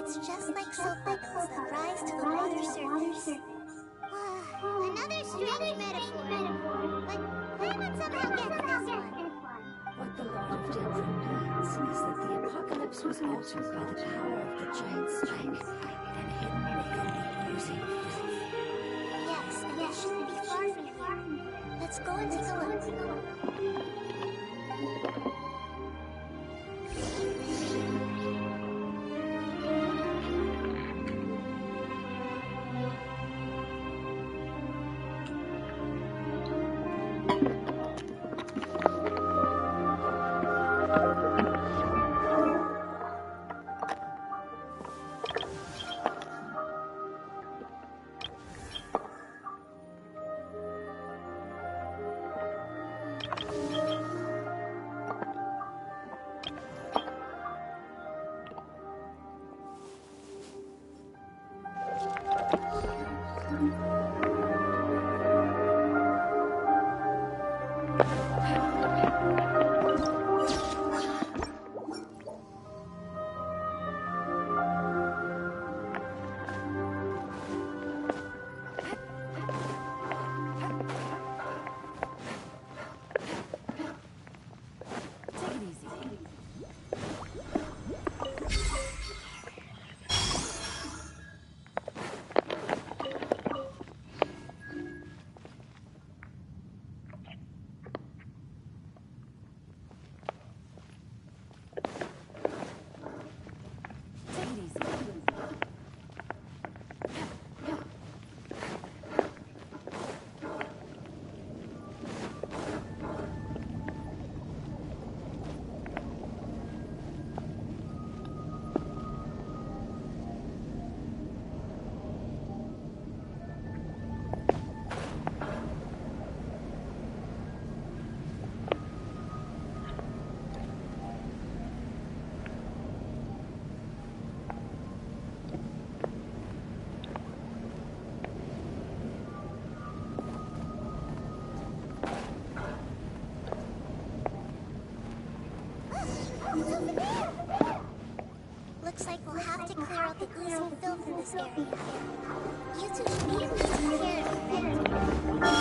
It's just like soap bubbles that rise to the water's surface. Another strange metaphor. But Paimon somehow gets this one. What the Lord of Denver means is that the apocalypse was altered by the power of the giant spike and hidden within the oozing filth. Yes, and it shouldn't be far from here. Let's go and take a look. Looks like we'll have to clear out the oozing filth in this area. You two should be able to take care of it, right?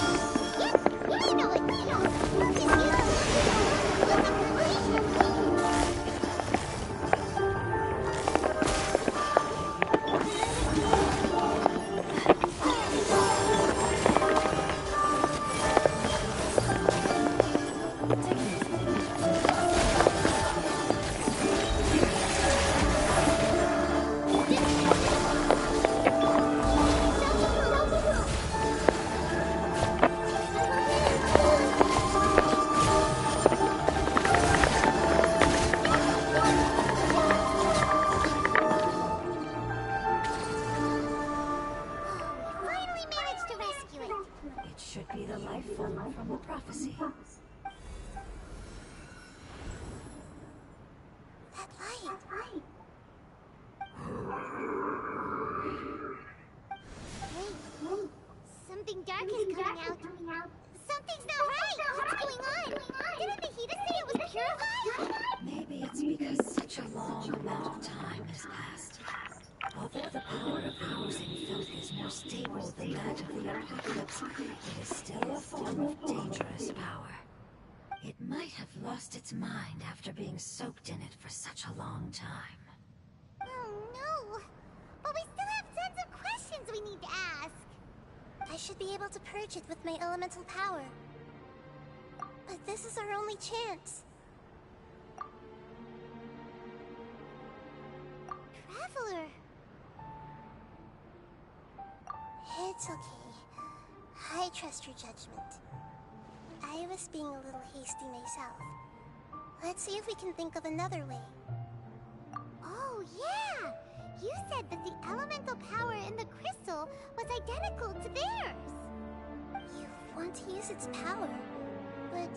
Yeah, you know it. We'll just use its mind after being soaked in it for such a long time. Oh no! But we still have tons of questions we need to ask! I should be able to purge it with my elemental power. But this is our only chance. Traveler! It's okay. I trust your judgment. I was being a little hasty myself. Let's see if we can think of another way. Oh, yeah! You said that the elemental power in the crystal was identical to theirs! You want to use its power, but...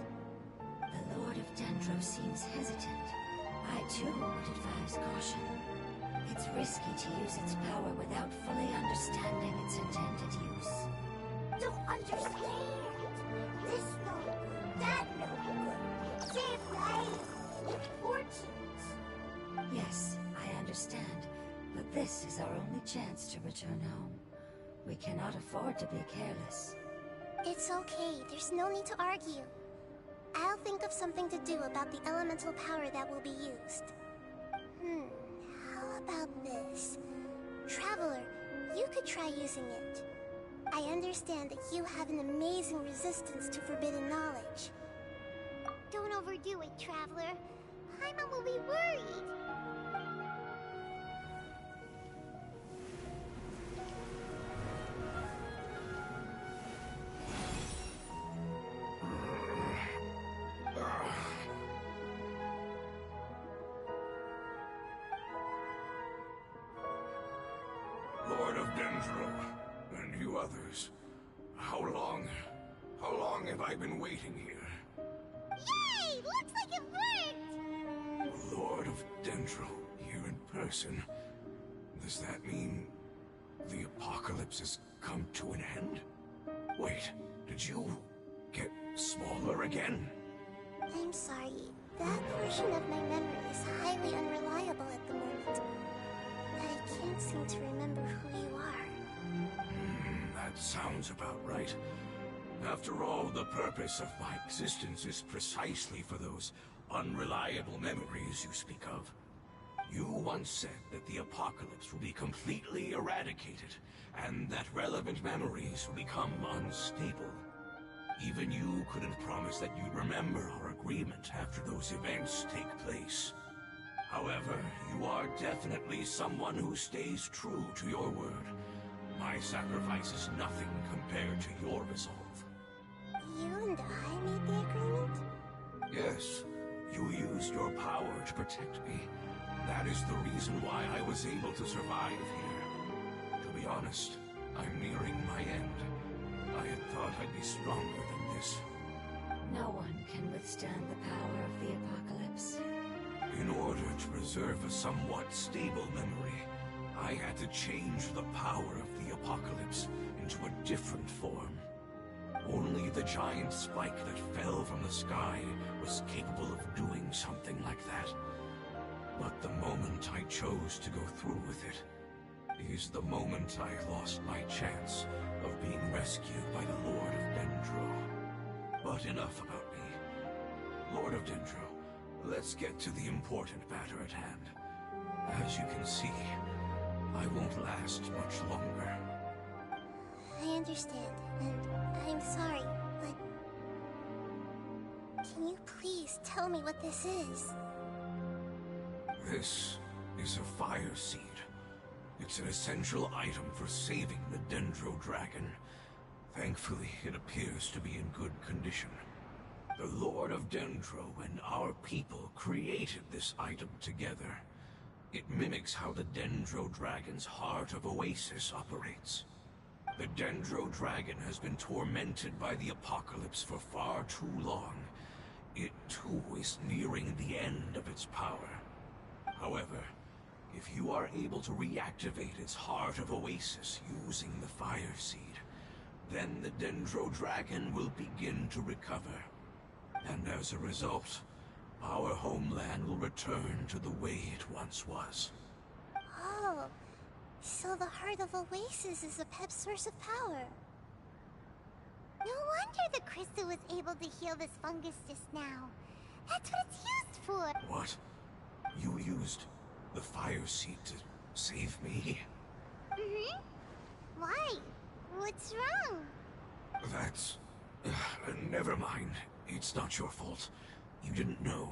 The Lord of Dendro seems hesitant. I too would advise caution. It's risky to use its power without fully understanding its intended use. Don't understand! This no good, that no good. Save lives, fortunes. Yes, I understand. But This is our only chance to return home. We cannot afford to be careless. It's okay, there's no need to argue. I'll think of something to do about the elemental power that will be used. How about this? Traveler, you could try using it. I understand that you have an amazing resistance to forbidden knowledge. Don't overdo it, Traveler. Paimon will be worried. Lord of Dendro, and you others, how long have I been waiting here? Yay! Looks like it worked! Lord of Dendro, here in person. Does that mean the apocalypse has come to an end? Wait, did you get smaller again? I'm sorry. That portion of my memory is highly unreliable at the moment. I can't seem to remember who you are. That sounds about right. After all, the purpose of my existence is precisely for those unreliable memories you speak of. You once said that the apocalypse will be completely eradicated, and that relevant memories will become unstable. Even you couldn't promise that you'd remember our agreement after those events take place. However, you are definitely someone who stays true to your word. My sacrifice is nothing compared to your resolve. You and I made the agreement? Yes, you used your power to protect me. That is the reason why I was able to survive here. To be honest, I'm nearing my end. I had thought I'd be stronger than this. No one can withstand the power of the apocalypse. In order to preserve a somewhat stable memory, I had to change the power of the apocalypse into a different form. Only the giant spike that fell from the sky was capable of doing something like that. But the moment I chose to go through with it is the moment I lost my chance of being rescued by the Lord of Dendro. But enough about me. Lord of Dendro, let's get to the important matter at hand. As you can see, I won't last much longer. I understand, and I'm sorry, but... Can you please tell me what this is? This is a fire seed. It's an essential item for saving the Dendro Dragon. Thankfully, it appears to be in good condition. The Lord of Dendro and our people created this item together. It mimics how the Dendro Dragon's Heart of Oasis operates. The Dendro Dragon has been tormented by the apocalypse for far too long. It too is nearing the end of its power. However, if you are able to reactivate its Heart of Oasis using the Fire Seed, then the Dendro Dragon will begin to recover. And as a result, our homeland will return to the way it once was. Oh, so the Heart of Oasis is a pep source of power. No wonder the crystal was able to heal this fungus just now. That's what it's used for. What? You used the Fire Seed to save me? Mm-hmm. Why? What's wrong? That's... never mind. It's not your fault. You didn't know.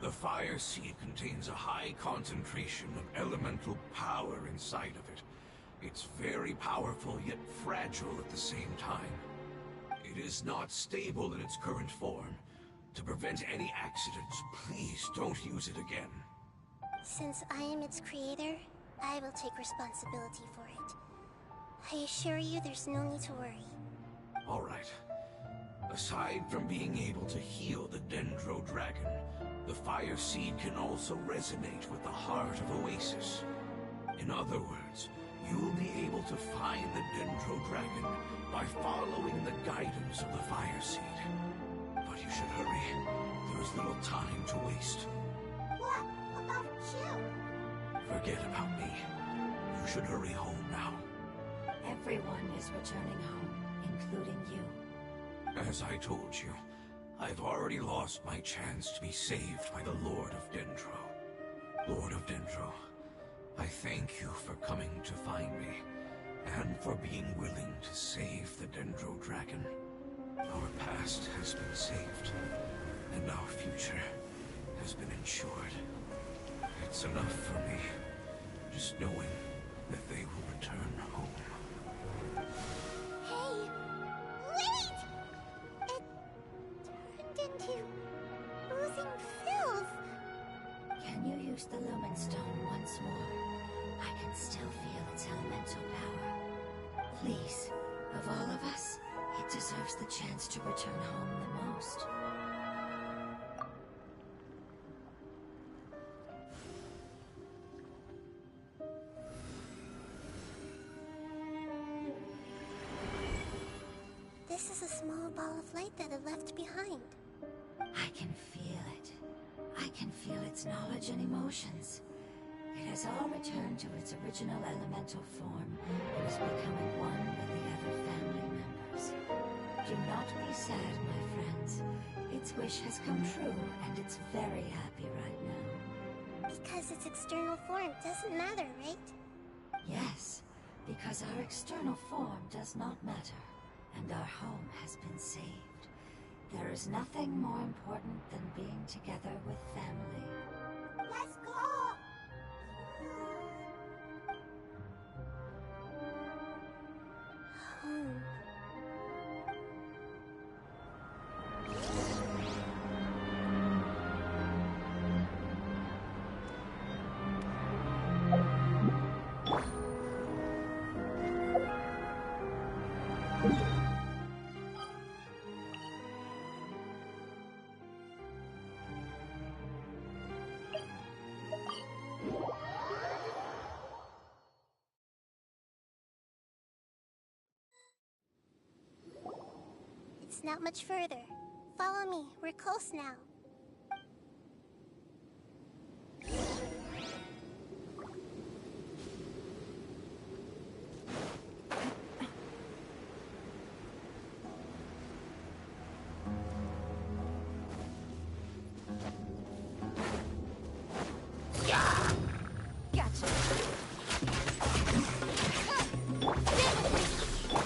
The Fire Seed contains a high concentration of elemental power inside of it. It's very powerful, yet fragile at the same time. It is not stable in its current form. To prevent any accidents, please don't use it again. Since I am its creator, I will take responsibility for it. I assure you there's no need to worry. Alright. Aside from being able to heal the Dendro Dragon, the Fire Seed can also resonate with the Heart of Oasis. In other words, you will be able to find the Dendro Dragon by following the guidance of the Fire Seed. But you should hurry. There is little time to waste. What about you? Forget about me. should hurry home now. Everyone is returning home, including you. As I told you, I've already lost my chance to be saved by the Lord of Dendro. Lord of Dendro, I thank you for coming to find me, and for being willing to save the Dendro Dragon. Our past has been saved, and our future has been ensured. It's enough for me, just knowing that they will return home. Hey! Wait! It turned into oozing filth. Can you use the Lumen Stone once more? I can still feel its elemental power. Please, of all of us, it deserves the chance to return home the most. This is a small ball of light that it left behind. I can feel it. I can feel its knowledge and emotions. It has all returned to its original elemental form and is becoming one with the other family members. Do not be sad, my friends. Its wish has come true, and it's very happy right now. Because its external form doesn't matter, right? Yes, because our external form does not matter, and our home has been saved. There is nothing more important than being together with family. Let's go! Home. It's not much further. Follow me. We're close now. Gotcha!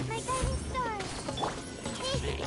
My guiding star! Hey!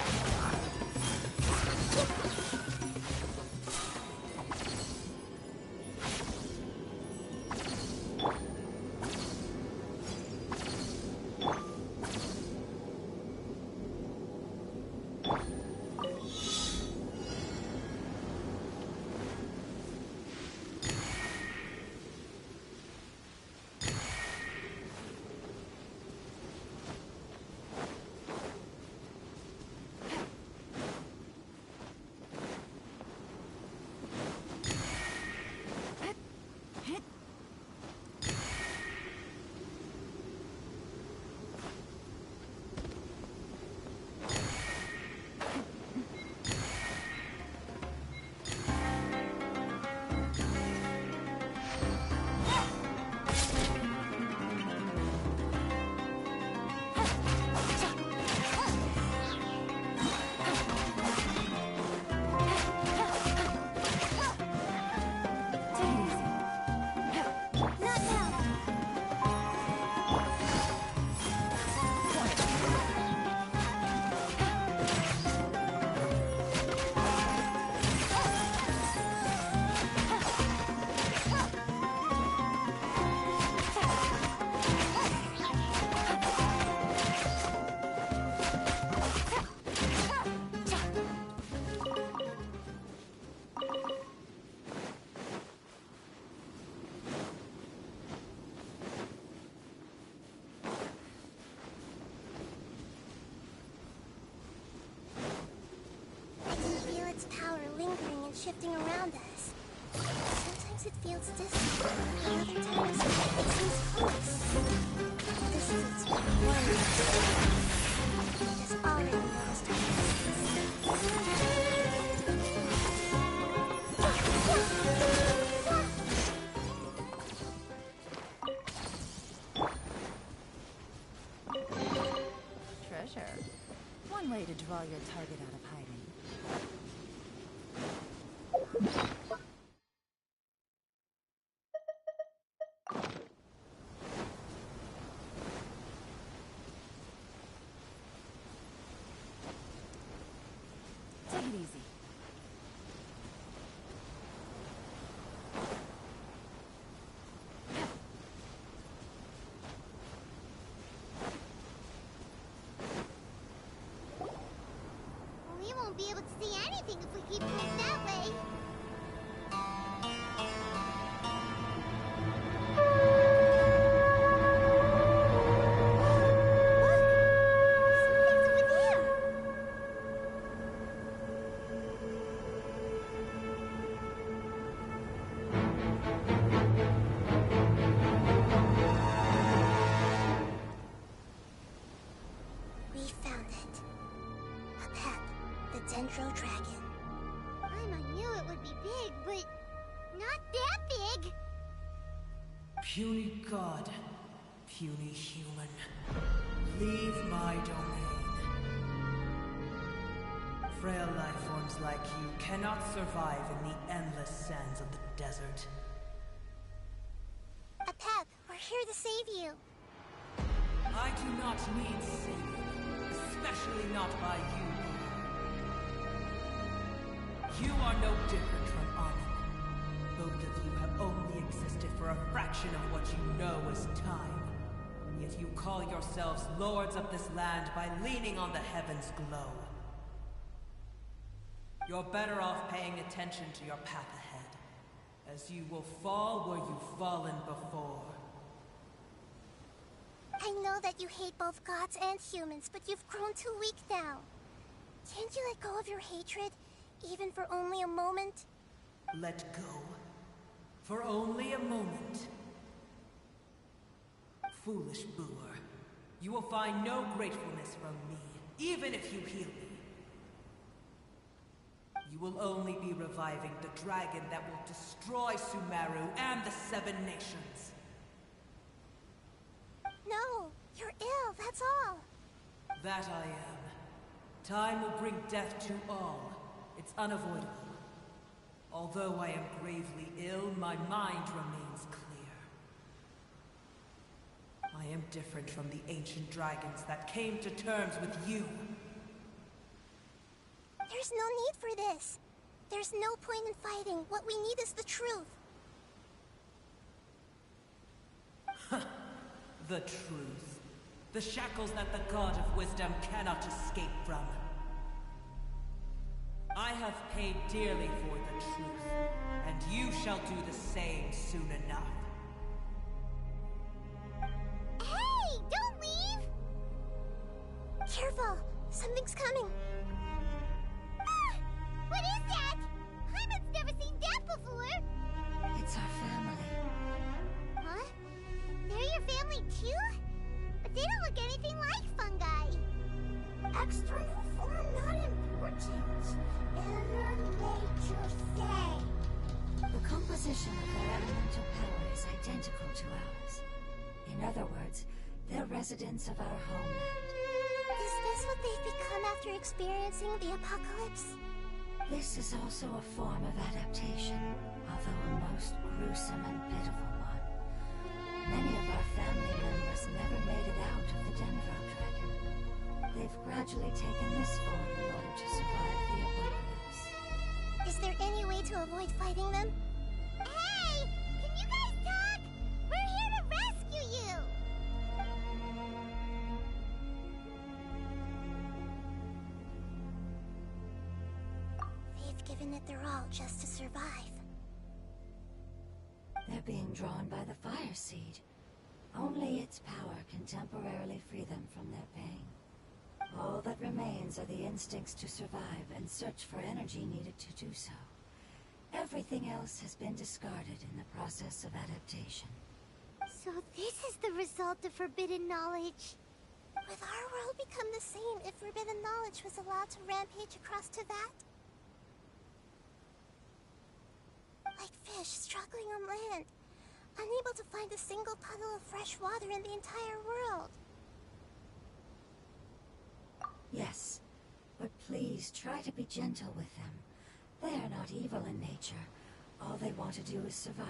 shifting around us. Sometimes it feels distant, and other times it seems close. This is its one. It has already lost her. one way to draw your target out of hiding. Take it easy. We won't be able to see anything if we keep going that way. Look! Something's over there. We found it. A pet, the Dendro Dragon. I knew it would be big, but not that big. Puny god, puny human, leave my domain. Frail life forms like you cannot survive in the endless sands of the desert. A pet, we're here to save you. I do not need saving, especially not by you. You are no different from Amun. Both of you have only existed for a fraction of what you know as time. Yet you call yourselves lords of this land by leaning on the heavens' glow. You're better off paying attention to your path ahead, as you will fall where you've fallen before. I know that you hate both gods and humans, but you've grown too weak now. Can't you let go of your hatred, even for only a moment? Let go. For only a moment. Foolish Boor. You will find no gratefulness from me, even if you heal me. You will only be reviving the dragon that will destroy Sumeru and the Seven Nations. No, you're ill, that's all. That I am. Time will bring death to all. It's unavoidable. Although I am gravely ill, my mind remains clear. I am different from the ancient dragons that came to terms with you. There's no need for this. There's no point in fighting. What we need is the truth. The truth. The shackles that the God of Wisdom cannot escape from. I have paid dearly for the truth, and you shall do the same soon enough. Hey, don't leave! Careful, something's coming. Ah, what is that? Hyman's never seen that before. It's our family. Huh? They're your family too? But they don't look anything like fungi. External form not important. Inner nature say. The composition of their elemental power is identical to ours. In other words, they're residents of our homeland. Is this what they've become after experiencing the apocalypse? This is also a form of adaptation, although a most gruesome and pitiful one. Many of our family members never made it out of the Dendro Dragon. They've gradually taken this form in order to survive the apocalypse. Is there any way to avoid fighting them? Hey! Can you guys talk? We're here to rescue you! They've given it their all just to survive. They're being drawn by the Fire Seed. Only its power can temporarily free them from their pain. All that remains are the instincts to survive and search for energy needed to do so. Everything else has been discarded in the process of adaptation. So this is the result of forbidden knowledge. Would our world become the same if forbidden knowledge was allowed to rampage across to that? Like fish struggling on land, unable to find a single puddle of fresh water in the entire world. Yes, But please try to be gentle with them. They are not evil in nature. All they want to do is survive.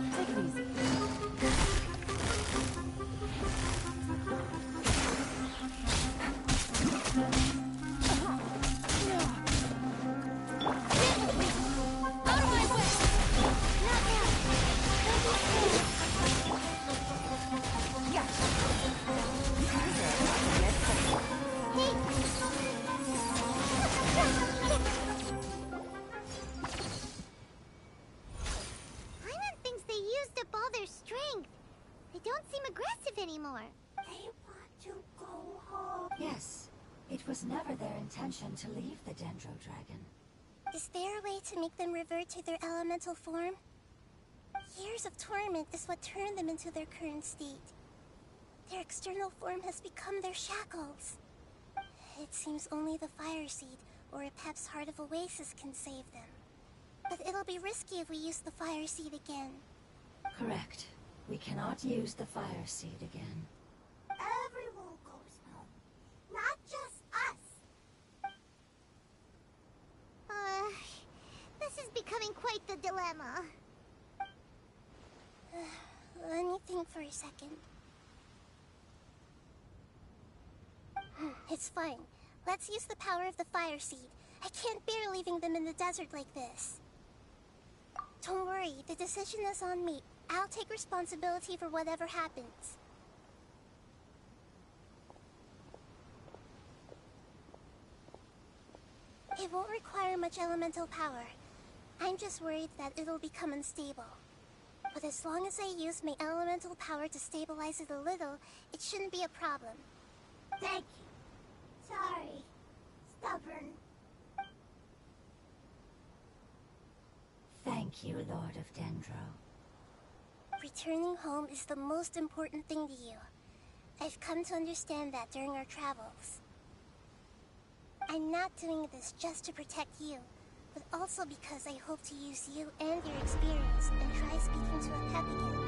Take it easy. Paimon thinks they used up all their strength. They don't seem aggressive anymore. They want to go home. Yes, it was never their intention to leave the Dendro Dragon. Is there a way to make them revert to their elemental form? Years of torment is what turned them into their current state. Their external form has become their shackles. It seems only the Fire Seed or Epep's Heart of Oasis can save them. But it'll be risky if we use the Fire Seed again. Correct. We cannot use the Fire Seed again. Everyone goes home. Not just us. This is becoming quite the dilemma. Let me think for a second. It's fine. Let's use the power of the Fire Seed. I can't bear leaving them in the desert like this. Don't worry, the decision is on me. I'll take responsibility for whatever happens. It won't require much elemental power. I'm just worried that it'll become unstable. But as long as I use my elemental power to stabilize it a little, it shouldn't be a problem. Thank you. Sorry. Stubborn. Thank you, Lord of Dendro. Returning home is the most important thing to you. I've come to understand that during our travels. I'm not doing this just to protect you, but also because I hope to use you and your experience and try speaking to a pep again.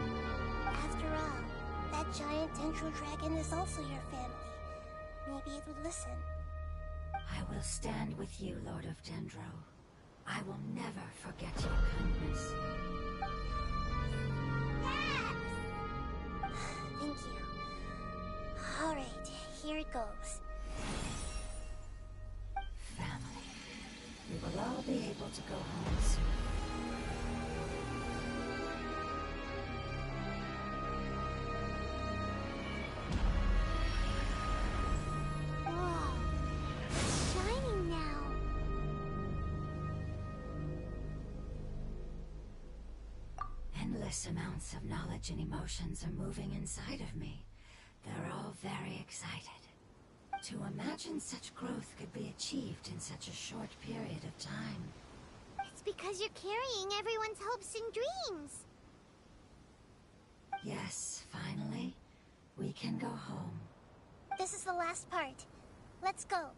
After all, that giant Dendro Dragon is also your family. Maybe it would listen. I will stand with you, Lord of Dendro. I will never forget your kindness. Thank you. Alright, here it goes. Family. We will all be able to go home soon. Whoa. It's shining now. Endless amounts of knowledge and emotions are moving inside of me. They're all very excited. To imagine such growth could be achieved in such a short period of time. It's because you're carrying everyone's hopes and dreams. Yes, finally, we can go home. This is the last part. Let's go.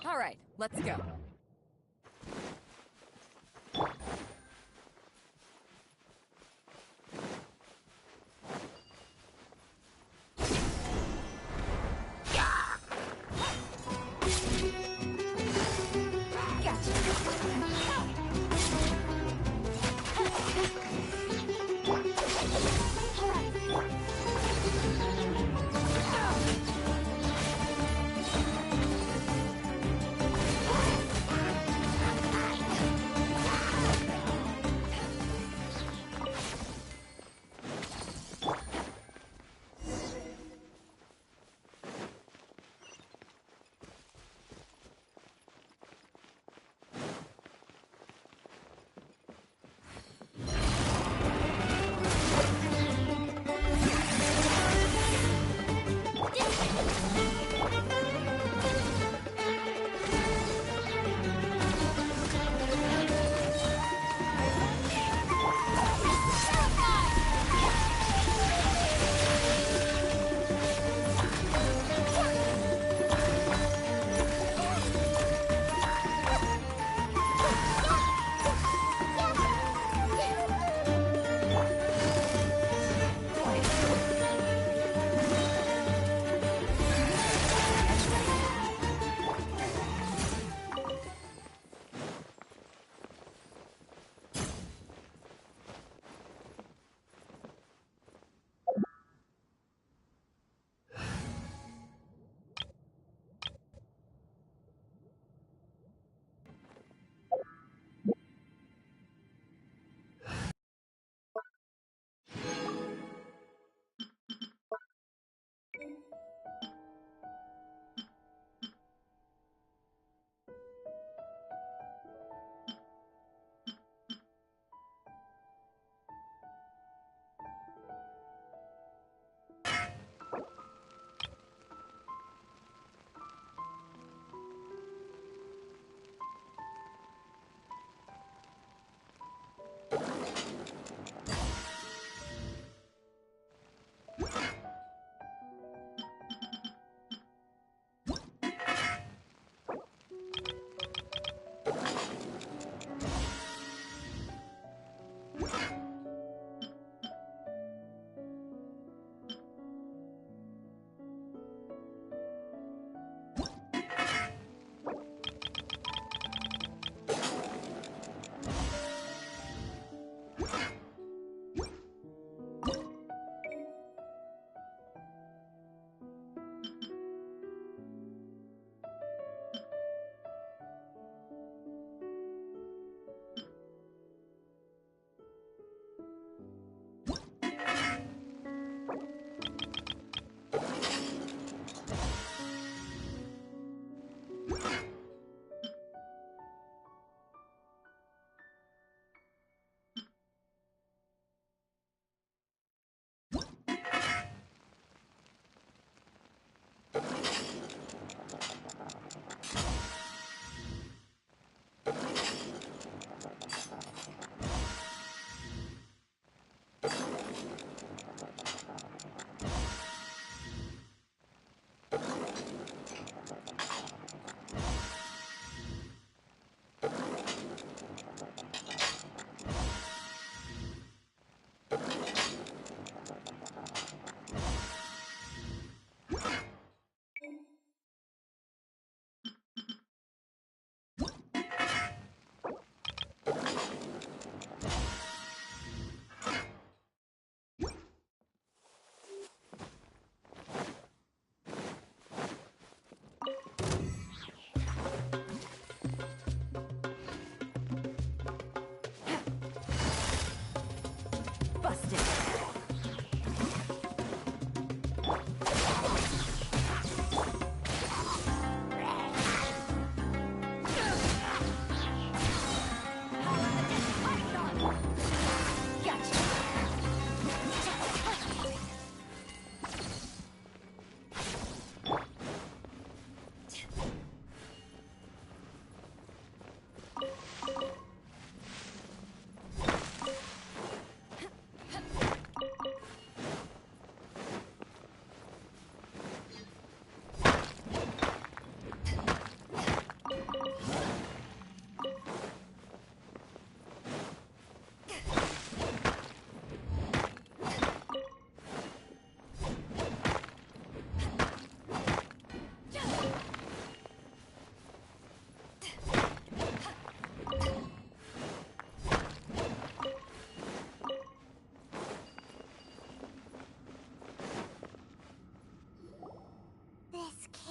All right, let's go.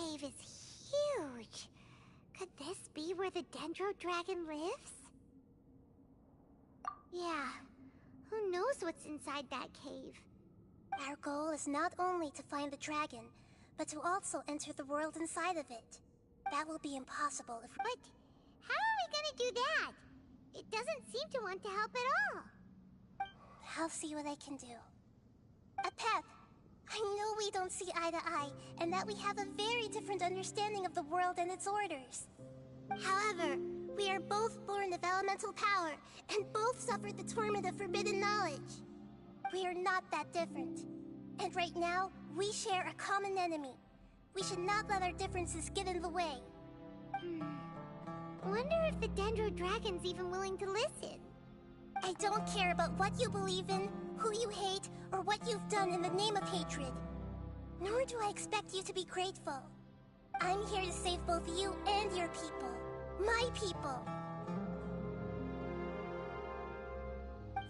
cave is huge. Could this be where the Dendro Dragon lives? Yeah, who knows what's inside that cave? Our goal is not only to find the dragon, but to also enter the world inside of it. That will be impossible if— But how are we gonna do that? It doesn't seem to want to help at all. I'll see what I can do. Apep, I know we don't see eye to eye, and that we have a very different understanding of the world and its orders. However, we are both born of elemental power, and both suffered the torment of forbidden knowledge. We are not that different. And right now, we share a common enemy. We should not let our differences get in the way. Wonder if the Dendro Dragon's even willing to listen. I don't care about what you believe in, who you hate, or what you've done in the name of hatred. Nor do I expect you to be grateful. I'm here to save both you and your people. My people.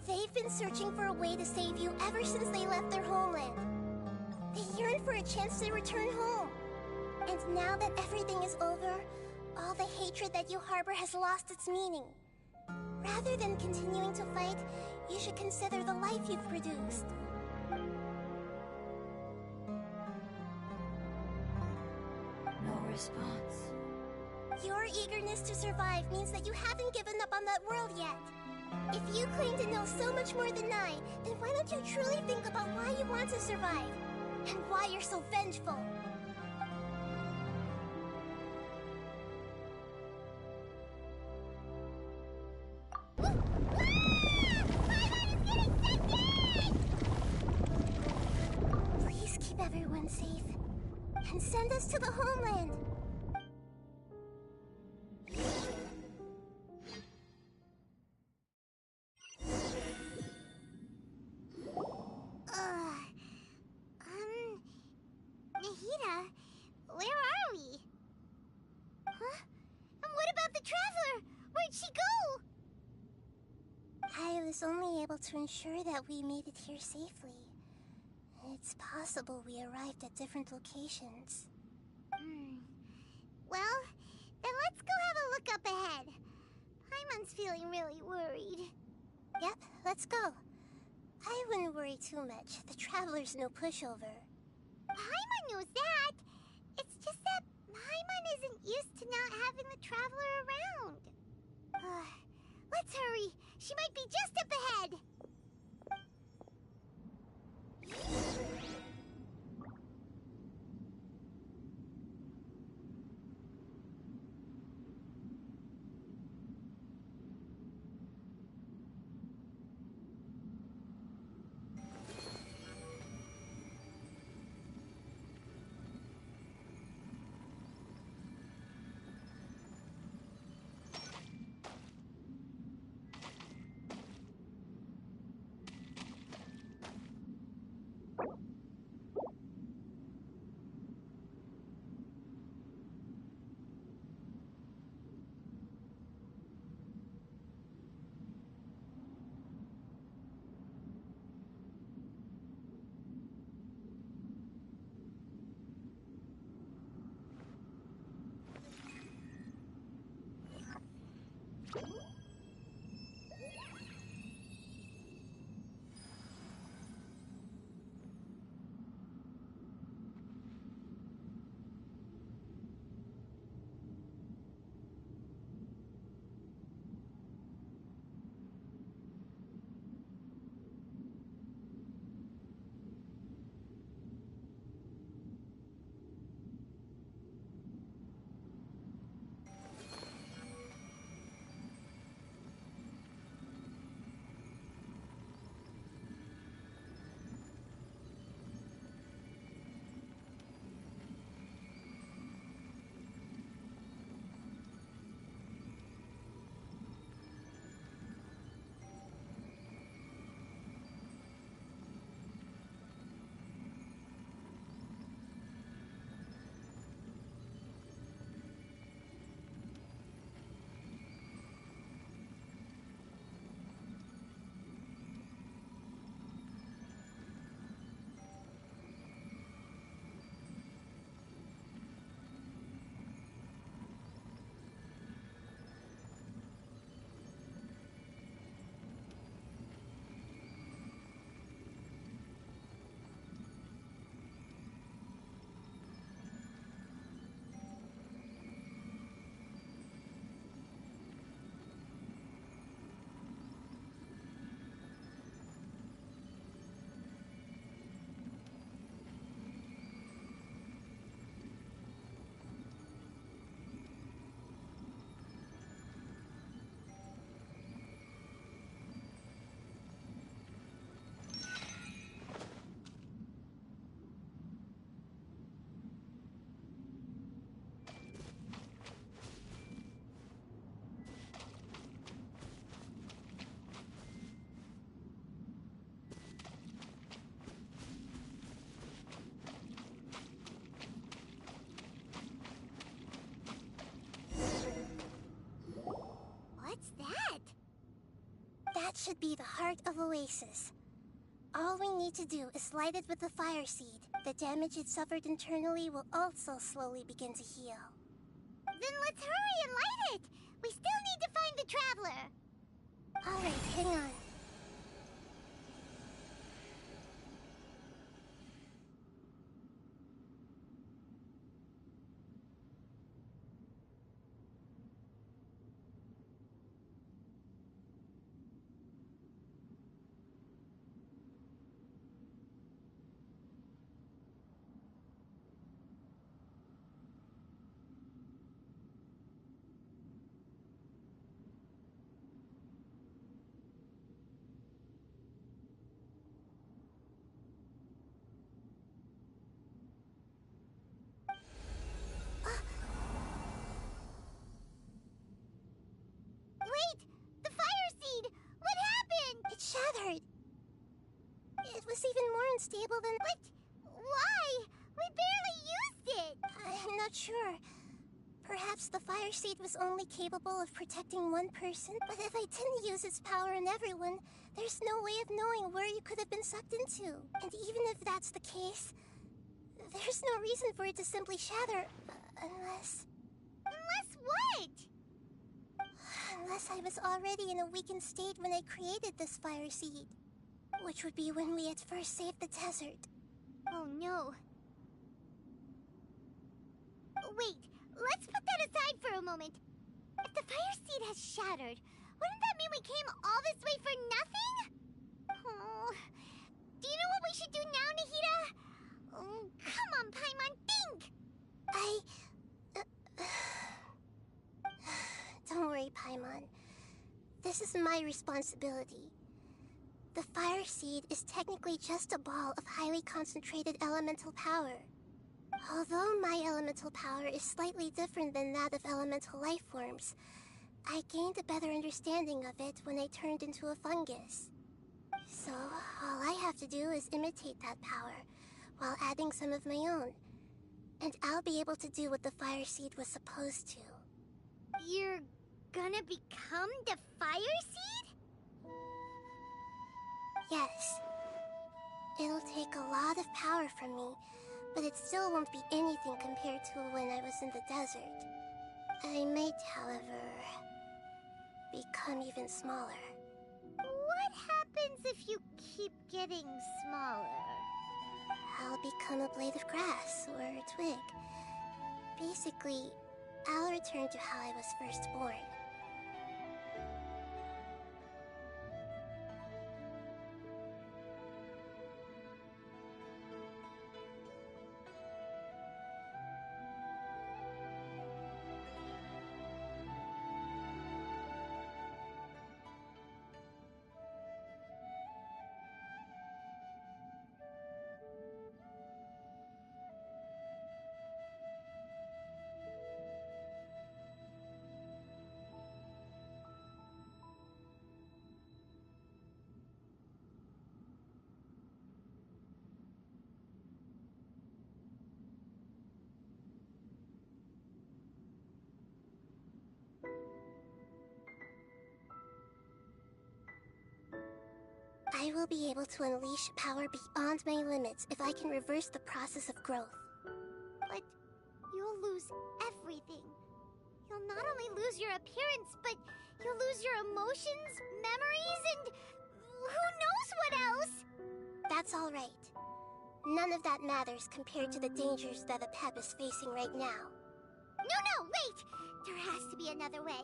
They've been searching for a way to save you ever since they left their homeland. They yearn for a chance to return home. And now that everything is over, all the hatred that you harbor has lost its meaning. Rather than continuing to fight, you should consider the life you've produced. No response. Your eagerness to survive means that you haven't given up on that world yet. If you claim to know so much more than I, then why don't you truly think about why you want to survive? And why you're so vengeful? Please keep everyone safe. And send us to the homeland. Nahida, where are we? Huh? And what about the Traveler? Where'd she go? I was only able to ensure that we made it here safely. It's possible we arrived at different locations. Well, then let's go have a look up ahead. Paimon's feeling really worried. Yep, let's go. I wouldn't worry too much. The Traveler's no pushover. Paimon knows that. It's just that Paimon isn't used to not having the Traveler around. Let's hurry. She might be just up ahead. should be the heart of Oasis. All we need to do is light it with the fire seed. The damage it suffered internally will also slowly begin to heal. Then let's hurry and light it! We still need to find the Traveler! Alright, hang on. Wait! The fire seed! What happened? It shattered. It was even more unstable than... But why? We barely used it! I'm not sure. Perhaps the fire seed was only capable of protecting one person, but if I didn't use its power on everyone, there's no way of knowing where you could have been sucked into. And even if that's the case, there's no reason for it to simply shatter, unless... Unless what? Unless I was already in a weakened state when I created this fire seed. Which would be when we at first saved the desert. Oh no. Wait, let's put that aside for a moment. If the fire seed has shattered, wouldn't that mean we came all this way for nothing? Oh, do you know what we should do now, Nahida? Oh, come on, Paimon, think! Don't worry, Paimon. This is my responsibility. The fire seed is technically just a ball of highly concentrated elemental power. Although my elemental power is slightly different than that of elemental life forms, I gained a better understanding of it when I turned into a fungus. So, all I have to do is imitate that power, while adding some of my own. And I'll be able to do what the fire seed was supposed to. You're gonna become the fire seed? Yes. It'll take a lot of power from me, but it still won't be anything compared to when I was in the desert. I might, however, become even smaller. What happens if you keep getting smaller? I'll become a blade of grass or a twig. Basically, I'll return to how I was first born. I will be able to unleash power beyond my limits if I can reverse the process of growth. But you'll lose everything. You'll not only lose your appearance, but you'll lose your emotions, memories, and who knows what else? That's all right. None of that matters compared to the dangers that a Pep is facing right now. No, wait! There has to be another way.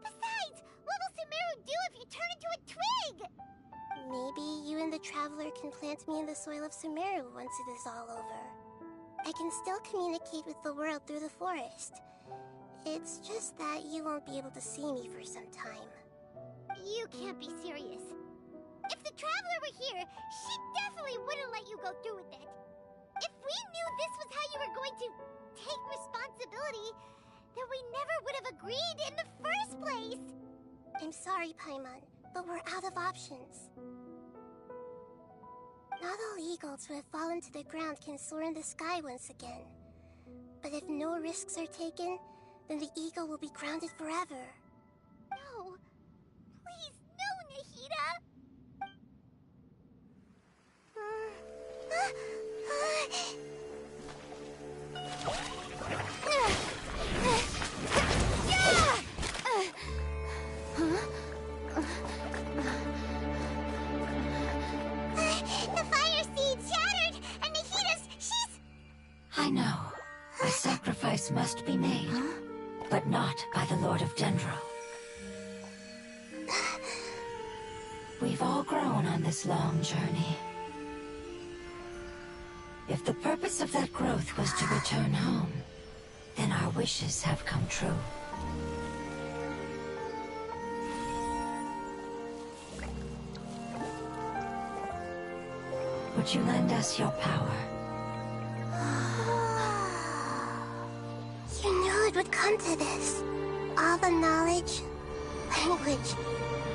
Besides, what will Sumeru do if you turn into a twig? Maybe you and the Traveler can plant me in the soil of Sumeru once it is all over. I can still communicate with the world through the forest. It's just that you won't be able to see me for some time. You can't be serious. If the Traveler were here, she definitely wouldn't let you go through with it. If we knew this was how you were going to take responsibility, then we never would have agreed in the first place. I'm sorry, Paimon, but we're out of options. Not all eagles who have fallen to the ground can soar in the sky once again. But if no risks are taken, then the eagle will be grounded forever. No. Please, no, Nahida. The fire seed shattered, and Nikita's, she's... I know. A sacrifice must be made, but not by the Lord of Dendro. We've all grown on this long journey. If the purpose of that growth was to return home, then our wishes have come true. Would you lend us your power? You knew it would come to this. All the knowledge, language,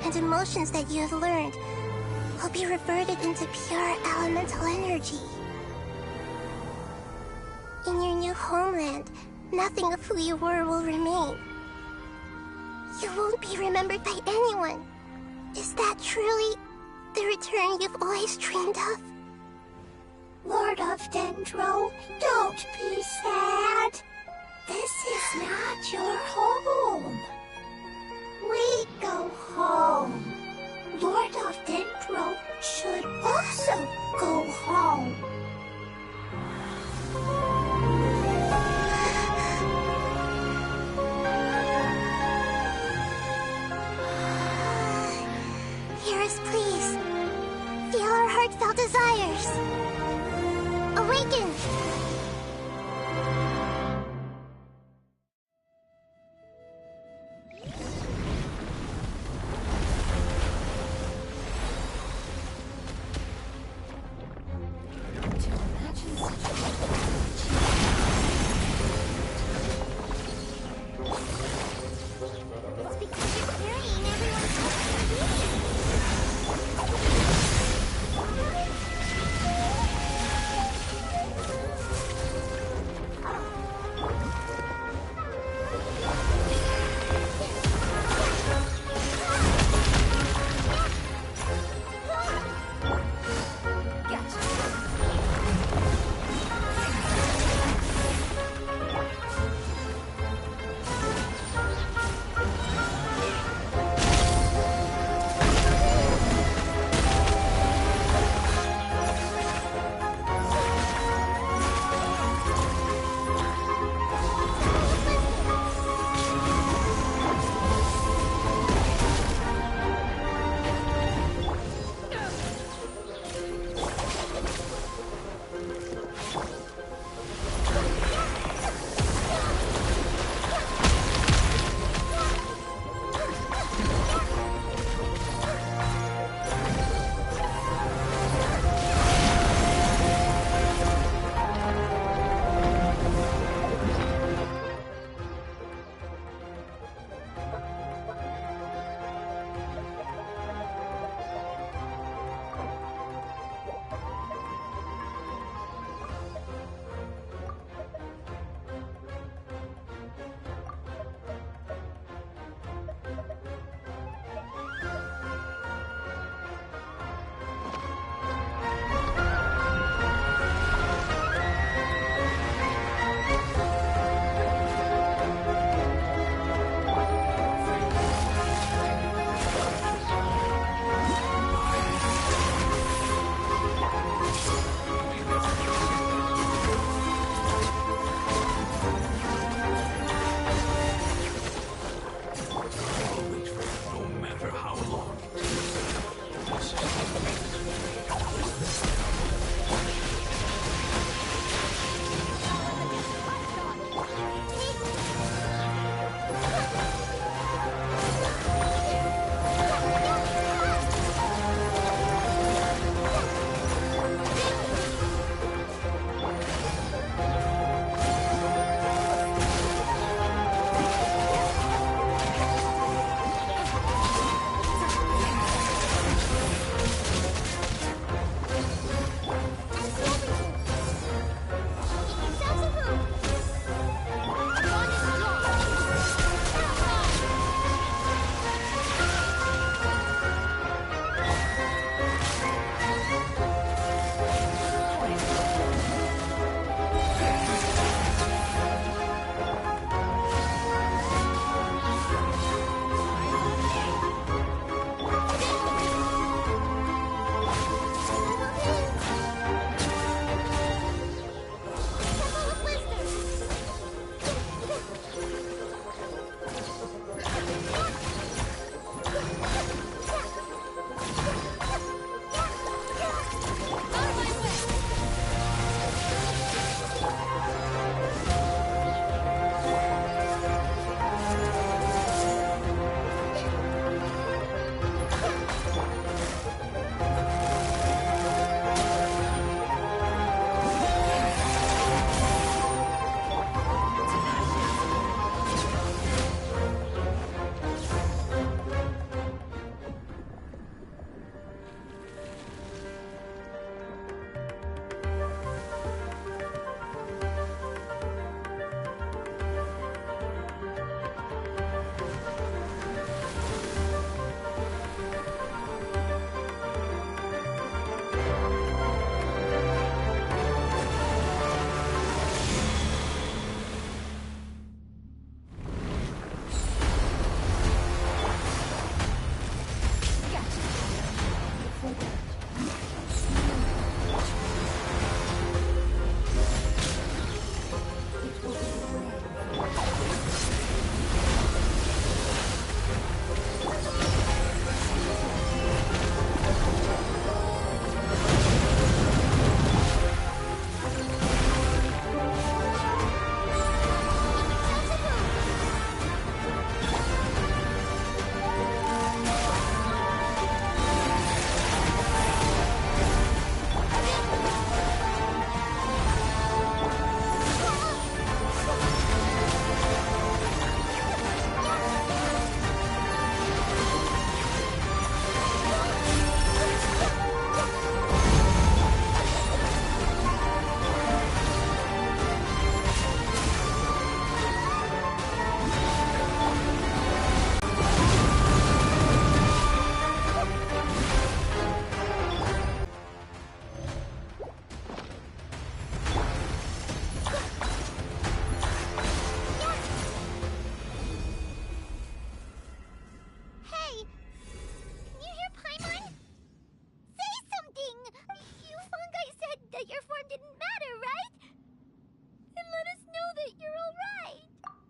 and emotions that you have learned will be reverted into pure elemental energy. In your new homeland, nothing of who you were will remain. You won't be remembered by anyone. Is that truly the return you've always dreamed of? Lord of Dendro, don't be sad. This is not your home. We go home. Lord of Dendro should also go home. Hear us, please. Feel our heartfelt desires. Awaken! It's because you're carrying everyone's responsibility.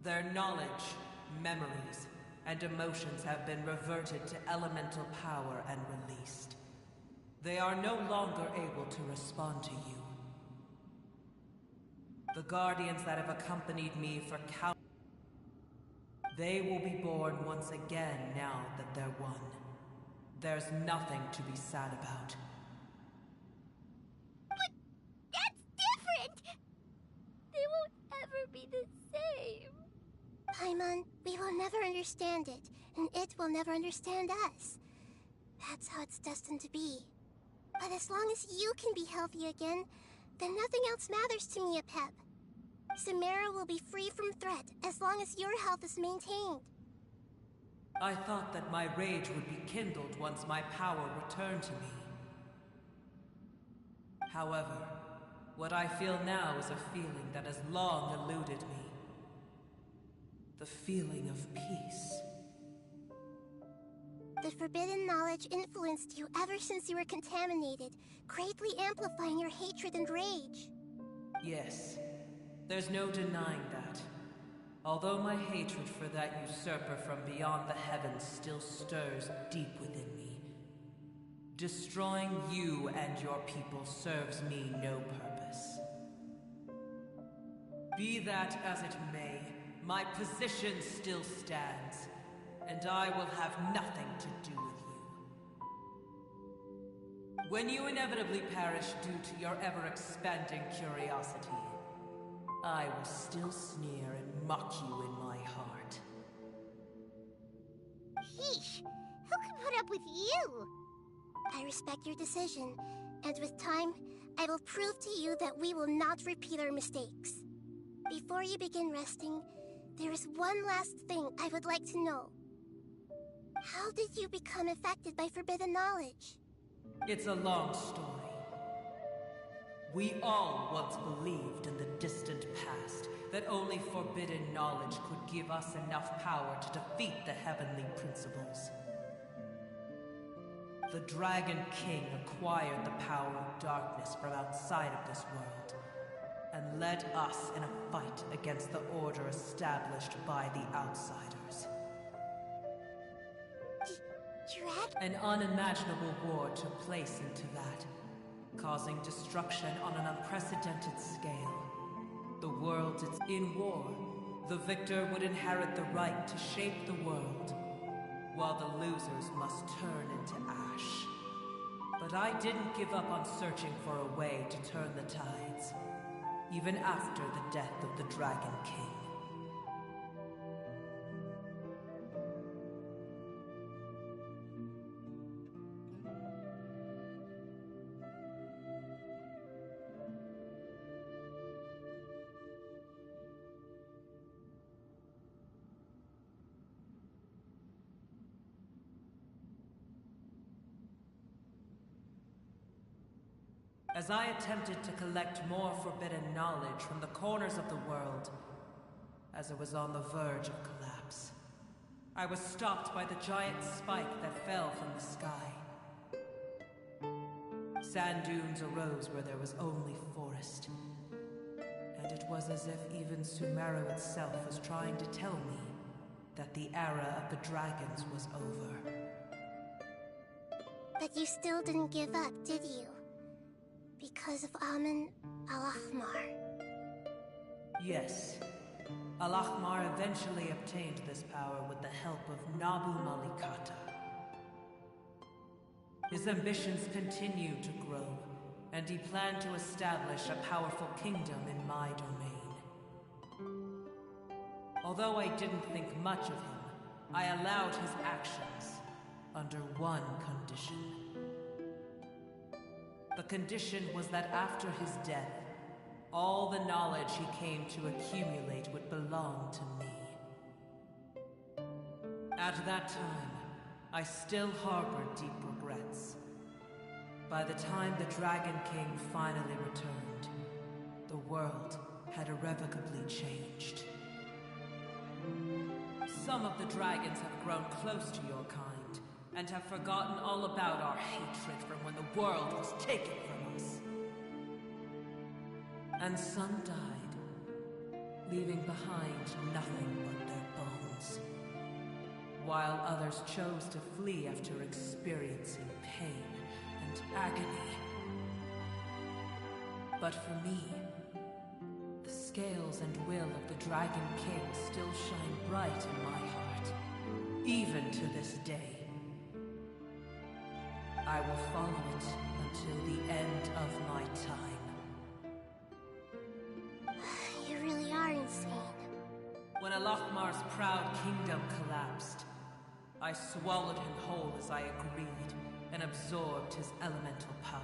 Their knowledge, memories, and emotions have been reverted to elemental power and released. They are no longer able to respond to you. The Guardians that have accompanied me for they will be born once again now that they're one. There's nothing to be sad about. But that's different! They won't ever be the same. Paimon, we will never understand it, and it will never understand us. That's how it's destined to be. But as long as you can be healthy again, then nothing else matters to me, Apep. Samara will be free from threat as long as your health is maintained. I thought that my rage would be kindled once my power returned to me. However, what I feel now is a feeling that has long eluded me. The feeling of peace. The forbidden knowledge influenced you ever since you were contaminated, greatly amplifying your hatred and rage. Yes, there's no denying that. Although my hatred for that usurper from beyond the heavens still stirs deep within me, destroying you and your people serves me no purpose. Be that as it may, my position still stands, and I will have nothing to do with you. When you inevitably perish due to your ever-expanding curiosity, I will still sneer and mock you in my heart. Yeesh, who can put up with you? I respect your decision, and with time, I will prove to you that we will not repeat our mistakes. Before you begin resting, there is one last thing I would like to know. How did you become affected by forbidden knowledge? It's a long story. We all once believed in the distant past that only forbidden knowledge could give us enough power to defeat the heavenly principles. The Dragon King acquired the power of darkness from outside of this world, and led us in a fight against the order established by the outsiders. An unimaginable war took place into that, causing destruction on an unprecedented scale. The world is in war. The victor would inherit the right to shape the world, while the losers must turn into ash. But I didn't give up on searching for a way to turn the tides, even after the death of the Dragon King. As I attempted to collect more forbidden knowledge from the corners of the world, as it was on the verge of collapse, I was stopped by the giant spike that fell from the sky. Sand dunes arose where there was only forest, and it was as if even Sumeru itself was trying to tell me that the era of the dragons was over. But you still didn't give up, did you? Because of Amun Al-Ahmar. Yes. Al-Ahmar eventually obtained this power with the help of Nabu Malikata. His ambitions continued to grow, and he planned to establish a powerful kingdom in my domain. Although I didn't think much of him, I allowed his actions under one condition. The condition was that after his death, all the knowledge he came to accumulate would belong to me. At that time, I still harbored deep regrets. By the time the Dragon King finally returned, the world had irrevocably changed. Some of the dragons have grown close to your kind, and have forgotten all about our hatred from when the world was taken from us. And some died, leaving behind nothing but their bones, while others chose to flee after experiencing pain and agony. But for me, the scales and will of the Dragon King still shine bright in my heart, even to this day. I will follow it until the end of my time. You really are insane. When Alakmar's proud kingdom collapsed, I swallowed him whole as I agreed, and absorbed his elemental power.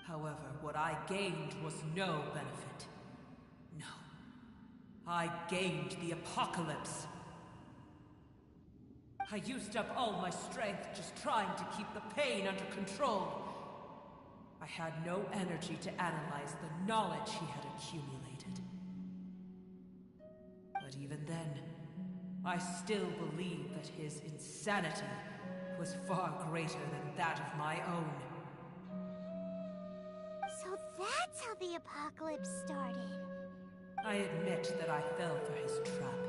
However, what I gained was no benefit. No. I gained the apocalypse. I used up all my strength just trying to keep the pain under control. I had no energy to analyze the knowledge he had accumulated. But even then, I still believed that his insanity was far greater than that of my own. So that's how the apocalypse started. I admit that I fell for his trap.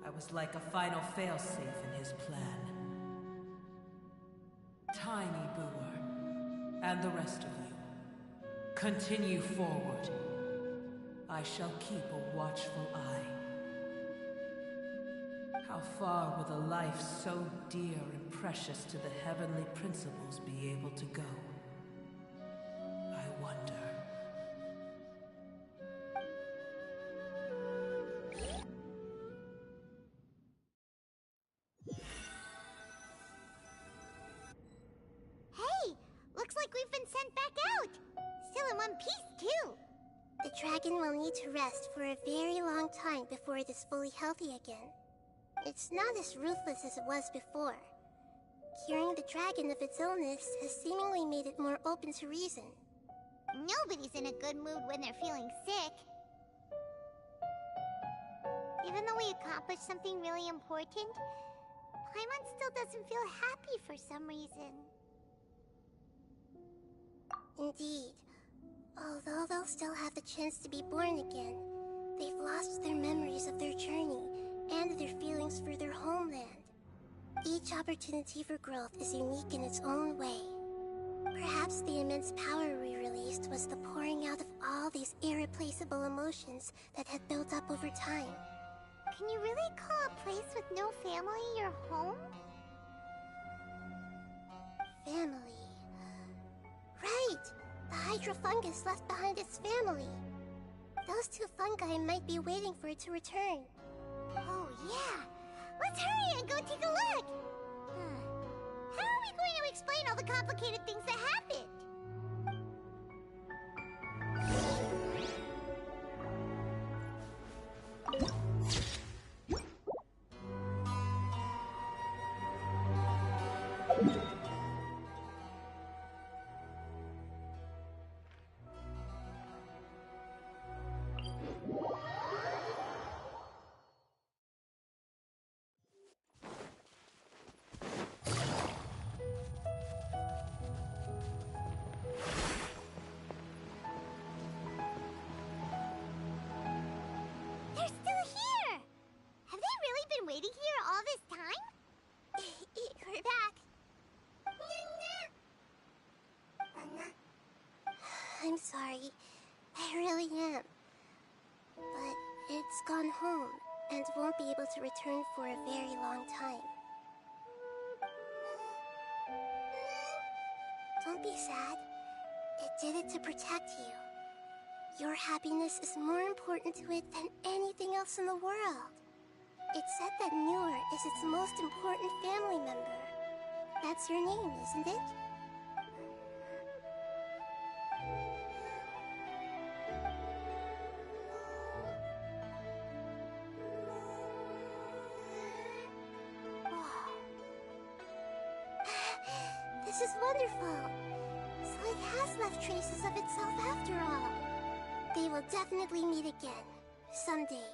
I was like a final failsafe in his plan. Tiny Booer, and the rest of you, continue forward. I shall keep a watchful eye. How far will a life so dear and precious to the heavenly principles be able to go? I wonder. Hey! Looks like we've been sent back out! Still in one piece, too! The dragon will need to rest for a very long time before it is fully healthy again. It's not as ruthless as it was before. Curing the dragon of its illness has seemingly made it more open to reason. Nobody's in a good mood when they're feeling sick. Even though we accomplished something really important, Paimon still doesn't feel happy for some reason. Indeed. Although they'll still have the chance to be born again, they've lost their memories of their journey and their feelings for their homeland. Each opportunity for growth is unique in its own way. Perhaps the immense power we released was the pouring out of all these irreplaceable emotions that had built up over time. Can you really call a place with no family your home? Family. Right! The Hydra fungus left behind its family. Those two fungi might be waiting for it to return. Oh, yeah! Let's hurry and go take a look! How are we going to explain all the complicated things that happened? They're still here! Have they really been waiting here all this time? We're back. I'm sorry. I really am. But it's gone home and won't be able to return for a very long time. Don't be sad. It did it to protect you. Your happiness is more important to it than anything else in the world. It's said that Newer is its most important family member. That's your name, isn't it? This is wonderful. So it has left traces of itself after all. They will definitely meet again, someday.